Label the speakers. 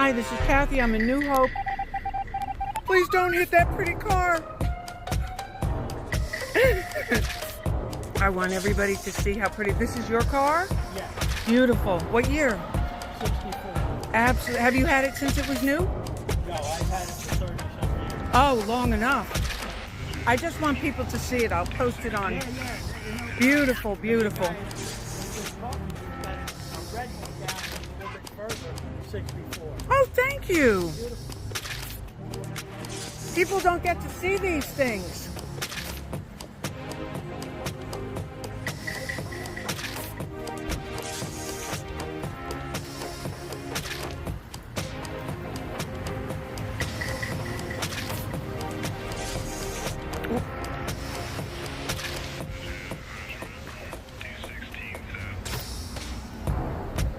Speaker 1: Hi, this is Kathy. I'm in New Hope. Please don't hit that pretty car. I want everybody to see how pretty. This is your car?
Speaker 2: Yeah.
Speaker 1: Beautiful. What year?
Speaker 2: 64.
Speaker 1: Absolutely. Have you had it since it was new?
Speaker 2: No, I've had it for 30-something years.
Speaker 1: Oh, long enough. I just want people to see it. I'll post it on. Beautiful, beautiful.
Speaker 2: A red one down a little bit further, 64.
Speaker 1: Oh, thank you.
Speaker 2: Beautiful.
Speaker 1: People don't get to see these things.